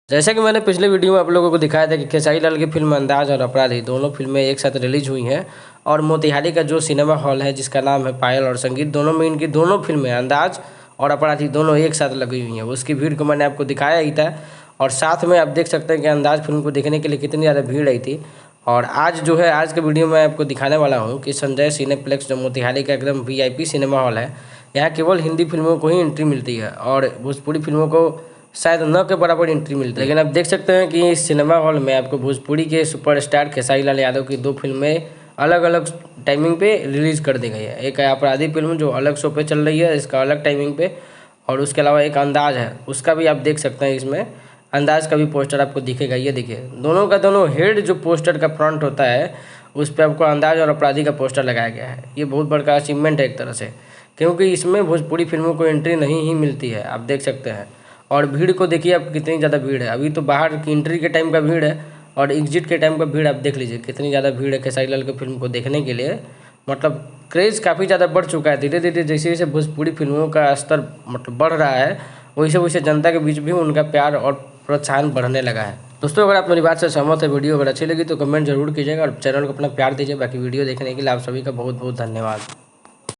जैसा कि मैंने पिछले वीडियो में आप लोगों को दिखाया था कि खेसारी लाल की फिल्म अंदाज और अपराधी दोनों फिल्में एक साथ रिलीज हुई हैं और मोतिहारी का जो सिनेमा हॉल है जिसका नाम है पायल और संगीत, दोनों में इनकी दोनों फिल्में अंदाज और अपराधी दोनों एक साथ लगी हुई हैं। उसकी भीड़ को मैंने आपको दिखाया ही था और साथ में आप देख सकते हैं कि अंदाज फिल्म को देखने के लिए कितनी ज़्यादा भीड़ आई थी। और आज जो है आज के वीडियो में आपको दिखाने वाला हूँ कि संजय सिनेप्लेक्स जो मोतिहारी का एकदम VIP सिनेमा हॉल है, यहाँ केवल हिंदी फिल्मों को ही एंट्री मिलती है और भोजपुरी फिल्मों को शायद न के बराबर एंट्री मिलती है। लेकिन आप देख सकते हैं कि इस सिनेमा हॉल में आपको भोजपुरी के सुपरस्टार खेसारी लाल यादव की 2 फिल्में अलग अलग टाइमिंग पे रिलीज़ कर दी गई है। एक है अपराधी फिल्म जो अलग शो पे चल रही है, इसका अलग टाइमिंग पे, और उसके अलावा एक अंदाज है, उसका भी आप देख सकते हैं। इसमें अंदाज का भी पोस्टर आपको दिखेगा, ये देखिए दोनों का दोनों हेड जो पोस्टर का फ्रंट होता है उस पर आपको अंदाज और अपराधी का पोस्टर लगाया गया है। ये बहुत बड़ा अचीवमेंट है एक तरह से, क्योंकि इसमें भोजपुरी फिल्मों को एंट्री नहीं ही मिलती है, आप देख सकते हैं। और भीड़ को देखिए आप कितनी ज़्यादा भीड़ है। अभी तो बाहर की एंट्री के टाइम का भीड़ है और एग्जिट के टाइम का भीड़ आप देख लीजिए कितनी ज़्यादा भीड़ है खेसारी लाल की फिल्म को देखने के लिए। मतलब क्रेज़ काफ़ी ज़्यादा बढ़ चुका है। धीरे धीरे जैसे जैसे भोजपुरी फिल्मों का स्तर मतलब बढ़ रहा है वैसे वैसे जनता के बीच भी उनका प्यार और प्रोत्साहन बढ़ने लगा है। दोस्तों, अगर आप मेरी बात से सहमत है, वीडियो अगर अच्छी लगी तो कमेंट जरूर कीजिएगा और चैनल को अपना प्यार दीजिए। बाकी वीडियो देखने के लिए आप सभी का बहुत बहुत धन्यवाद।